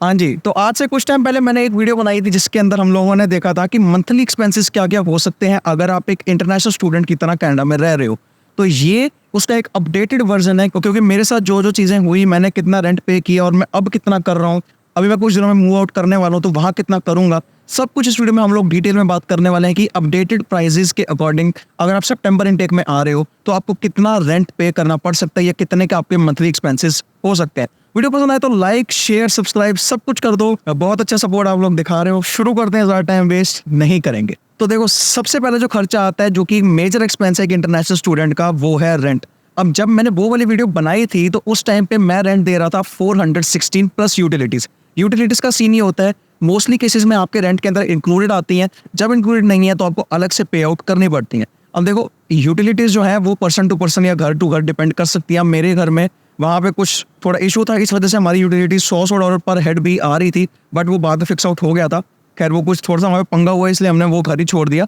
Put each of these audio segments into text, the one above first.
हाँ जी, तो आज से कुछ टाइम पहले मैंने एक वीडियो बनाई थी जिसके अंदर हम लोगों ने देखा था कि मंथली एक्सपेंसेस क्या-क्या हो सकते हैं अगर आप एक इंटरनेशनल स्टूडेंट की तरह कनाडा में रह रहे हो। तो ये उसका एक अपडेटेड वर्ज़न है क्योंकि मेरे साथ जो-जो चीज़ें हुई, मैंने कितना रेंट पे किया और मैं अब कितना कर रहा हूँ। अभी मैं कुछ दिनों में मूव आउट करने वाला हूँ, तो वहाँ कितना करूँगा, सब कुछ इस वीडियो में हम लोग डिटेल में बात करने वाले हैं कि अपडेटेड प्राइसेज़ के अकॉर्डिंग अगर आप सितंबर इनटेक में आ रहे हो, तो आपको कितना रेंट पे करना पड़ सकता है या कितने के आपके मंथली एक्सपेंसेस हो सकते हैं। वीडियो पसंद आए तो लाइक, शेयर, सब्सक्राइब सब कुछ कर दो। बहुत अच्छा सपोर्ट आप लोग दिखा रहे हो। शुरू करते हैं, ज़्यादा टाइम वेस्ट नहीं करेंगे। तो देखो, सबसे पहले जो खर्चा आता है जो कि मेजर एक्सपेंस है एक इंटरनेशनल स्टूडेंट का, वो है रेंट। अब जब मैंने वो वाली वीडियो बनाई थी तो उस टाइम पे मैं रेंट दे रहा था 416 प्लस यूटिलिटीज़। यूटिलिटीज़ का सीन ये होता है, मोस्टली केसेस में आपके रेंट के अंदर इंक्लूडेड आती हैं। जब इंक्लूडेड नहीं है तो आपको अलग से पे आउट करनी पड़ती हैं। अब देखो, यूटिलिटीज़ जो है वो पर्सन टू पर्सन या घर टू घर डिपेंड कर सकती है। मेरे घर में वहाँ पे कुछ थोड़ा इशू था, इस वजह से हमारी यूटिलिटी $100 पर हेड भी आ रही थी, बट वो बाद में फिक्स आउट हो गया था। खैर, वो कुछ थोड़ा सा हमें पंगा हुआ, इसलिए हमने वो घर ही छोड़ दिया।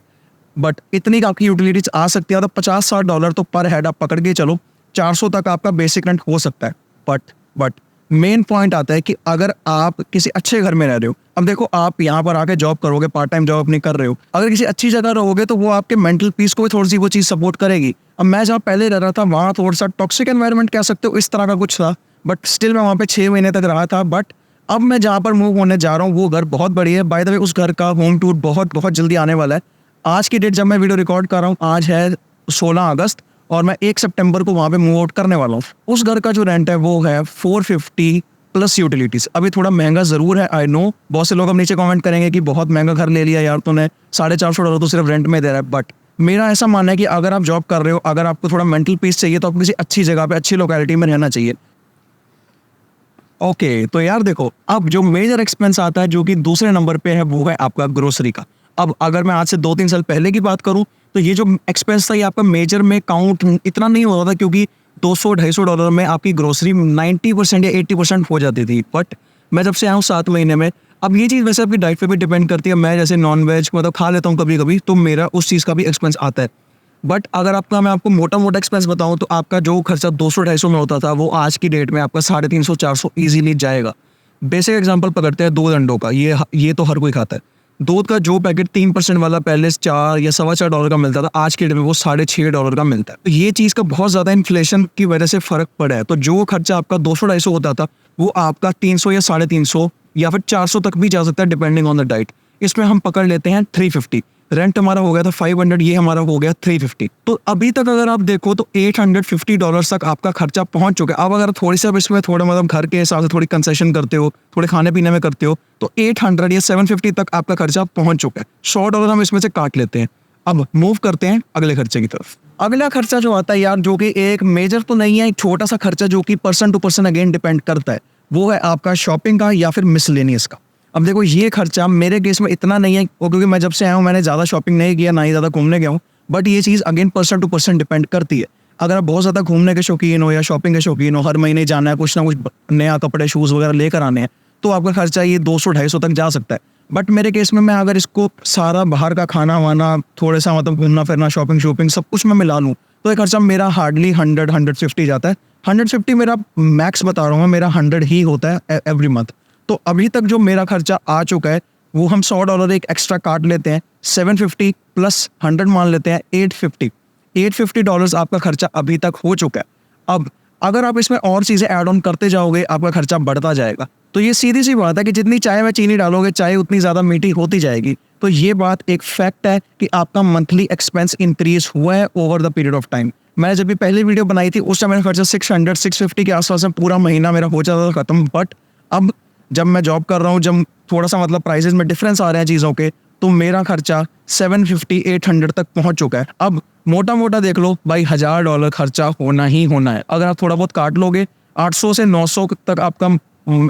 बट इतनी का आपकी यूटिलिटीज आ सकती है, तो $50-60 तो पर हेड आप पकड़ के चलो, 400 तक आपका बेसिक रेंट हो सकता है। बट मेन पॉइंट आता है कि अगर आप किसी अच्छे घर में रह रहे हो, अब देखो आप यहाँ पर आके जॉब करोगे, पार्ट टाइम जॉब अपनी कर रहे हो, अगर किसी अच्छी जगह रहोगे तो वो आपके मेंटल पीस को भी थोड़ी सी वो चीज़ सपोर्ट करेगी। अब मैं जहाँ पहले रह रहा था वहाँ थोड़ा सा टॉक्सिक एनवायरनमेंट कह सकते हो, इस तरह का कुछ था, बट स्टिल मैं वहाँ पे 6 महीने तक रहा था। बट अब मैं जहाँ पर मूव होने जा रहा हूँ वो घर बहुत बढ़िया है। बाय द वे, उस घर का होम टूर बहुत बहुत जल्दी आने वाला है। आज की डेट जब मैं वीडियो रिकॉर्ड कर रहा हूँ, आज है 16 अगस्त और मैं 1 सितंबर को वहाँ पे मूव आउट करने वाला हूँ। उस घर का जो रेंट है वो है 450 प्लस यूटिलिटीज़। अभी थोड़ा महंगा ज़रूर है, आई नो। बहुत से लोग अब नीचे कमेंट करेंगे कि बहुत महंगा घर ले लिया यार तूने, $450 तो सिर्फ रेंट में दे रहा है। बट मेरा ऐसा मानना है कि अगर आप जॉब कर रहे हो, अगर आपको थोड़ा मेंटल पीस चाहिए, तो आपको किसी अच्छी जगह पे, अच्छी लोकेलिटी में रहना चाहिए। ओके, तो यार देखो, अब जो मेजर एक्सपेंस आता है जो कि दूसरे नंबर पे है वो है आपका ग्रोसरी का। अब अगर मैं आज से 2-3 साल पहले की बात करूं तो ये जो एक्सपेंस था ये आपका मेजर में काउंट इतना नहीं होता था, क्योंकि $200-250 में आपकी ग्रोसरी 90% या 80% हो जाती थी। बट मैं जब से आया हूँ 7 महीने में, अब ये चीज़ वैसे आपकी डाइट पे भी डिपेंड करती है। मैं जैसे नॉन वेज मतलब खा लेता हूँ कभी कभी, तो मेरा उस चीज़ का भी एक्सपेंस आता है। बट अगर आपका मैं आपको मोटा एक्सपेंस बताऊं तो आपका जो खर्चा 200-250 में होता था वो आज की डेट में आपका 350-400 इजीली जाएगा। बेसिक एग्जांपल पकड़ते हैं दूध अंडों का, ये तो हर कोई खाता है। दूध का जो पैकेट 3% वाला पहले 4 या $4.25 का मिलता था, आज के डेट में वो $6.5 का मिलता है। तो ये चीज़ का बहुत ज़्यादा इन्फ्लेशन की वजह से फ़र्क पड़ा है। तो जो खर्चा आपका 200-250 होता था वो आपका 300 या 350 या फिर 400 तक भी जा सकता है डिपेंडिंग ऑन द डाइट। इसमें हम पकड़ लेते हैं 350। रेंट हमारा हो गया था 500, ये हमारा हो गया 350। तो अभी तक अगर आप देखो तो $850 तक आपका खर्चा पहुंच चुका है। अब अगर थोड़ी सा इसमें थोड़ा मतलब घर के हिसाब से थोड़ी कंसेशन करते हो, थोड़े खाने पीने में करते हो, तो 800 या 750 तक आपका खर्चा पहुंच चुका है। $100 हम इसमें से काट लेते हैं। अब मूव करते हैं अगले खर्चे की तरफ। अगला खर्चा जो आता है यार, जो कि एक मेजर तो नहीं है, एक छोटा सा खर्चा जो कि person to person again depend करता है, वो है आपका शॉपिंग का या फिर मिसलेनियस का। अब देखो, ये खर्चा मेरे केस में इतना नहीं है क्योंकि मैं जब से आया हूँ मैंने ज़्यादा शॉपिंग नहीं किया, ना ही ज़्यादा घूमने गया हूँ। बट ये चीज़ again person to person depend करती है। अगर आप बहुत ज़्यादा घूमने के शौकीन हो या शॉपिंग के शौकीन हो, हर महीने जाना है, कुछ ना कुछ नया कपड़े शूज़ वगैरह लेकर आने हैं, तो आपका खर्चा ये 200-250 तक जा सकता है। बट मेरे केस में मैं अगर इसको सारा बाहर का खाना वाना, थोड़ा सा मतलब घूमना फिरना, शॉपिंग सब कुछ मैं मिला लूँ, तो ये खर्चा मेरा हार्डली 100-150 जाता है। 150 मेरा मैक्स बता रहा हूँ, मेरा 100 ही होता है एवरी मंथ। तो अभी तक जो मेरा खर्चा आ चुका है वो हम $100 एक एक्स्ट्रा काट लेते हैं, 750 प्लस 100 मान लेते हैं, $850 आपका खर्चा अभी तक हो चुका है। अब अगर आप इसमें और चीज़ें ऐड ऑन करते जाओगे, आपका खर्चा बढ़ता जाएगा। तो ये सीधी सी बात है कि जितनी चाय में चीनी डालोगे, चाय उतनी ज़्यादा मीठी होती जाएगी। तो ये बात एक फैक्ट है कि आपका मंथली एक्सपेंस इंक्रीज हुआ है over the period of time. मैंने जब भी पहली वीडियो बनाई थी उस टाइम मेरा खर्चा 600-650 के आसपास में पूरा महीना मेरा हो जाता था खत्म। बट अब जब मैं जॉब कर रहा हूँ, जब थोड़ा सा मतलब प्राइसेस में डिफरेंस आ रहे हैं चीज़ों के, तो मेरा खर्चा 750-800 तक पहुँच चुका है। अब मोटा देख लो भाई, $1000 खर्चा होना ही होना है। अगर आप थोड़ा बहुत काट लोगे, 800 से 900 तक आपका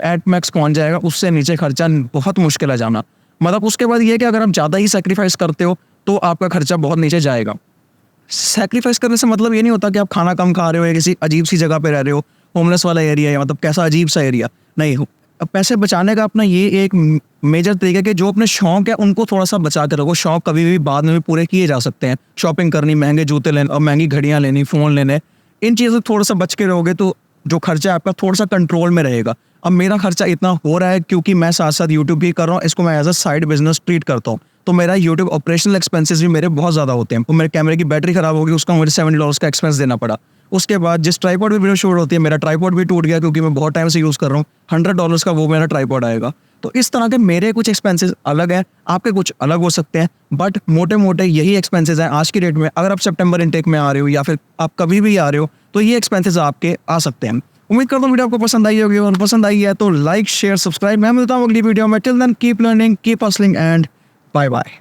एट मैक्स पहुँच जाएगा। उससे नीचे खर्चा बहुत मुश्किल है जाना। मतलब उसके बाद ये है कि अगर आप ज़्यादा ही सेक्रीफाइस करते हो तो आपका खर्चा बहुत नीचे जाएगा। सेक्रीफाइस करने से मतलब ये नहीं होता कि आप खाना कम खा रहे हो या किसी अजीब सी जगह पे रह रहे हो, होमलेस वाला एरिया या मतलब कैसा अजीब सा एरिया नहीं हो। अब पैसे बचाने का अपना ये एक मेजर तरीका है कि जो अपने शौक है उनको थोड़ा सा बचा के रखो। शौक कभी भी बाद में भी पूरे किए जा सकते हैं। शॉपिंग करनी, महंगे जूते लेने और महंगी घड़ियां लेनी, फ़ोन लेने, इन चीज़ों से थोड़ा सा बच के रहोगे तो जो खर्चा है आपका थोड़ा सा कंट्रोल में रहेगा। अब मेरा खर्चा इतना हो रहा है क्योंकि मैं साथ साथ यूट्यूब भी कर रहा हूँ, इसको मैं as a side business treat करता हूँ। तो मेरा यूट्यूब ऑपरेशनल एक्सपेंसेस भी मेरे बहुत ज़्यादा होते हैं। तो मेरे कैमरे की बैटरी खराब हो गई, उसका मुझे $70 का एक्सपेंस देना पड़ा। उसके बाद जिस ट्राइपॉड में वीडियो शूट होती है, मेरा ट्राइपॉड भी टूट गया क्योंकि मैं बहुत टाइम से यूज़ कर रहा हूँ। $100 का वो मेरा ट्राइपॉड आएगा। तो इस तरह के मेरे कुछ एक्सपेंसेस अलग हैं, आपके कुछ अलग हो सकते हैं, बट मोटे मोटे यही एक्सपेंसेस हैं आज की डेट में। अगर आप सितंबर इनटेक में आ रहे हो या फिर आप कभी भी आ रहे हो, तो ये एक्सपेंसेस आपके आ सकते हैं। उम्मीद करता हूँ वीडियो आपको पसंद आई होगी, और पसंद आई है तो लाइक शेयर सब्सक्राइब। मैं मिलता हूँ अगली वीडियो में। Till then keep learning, keep hustling and bye bye.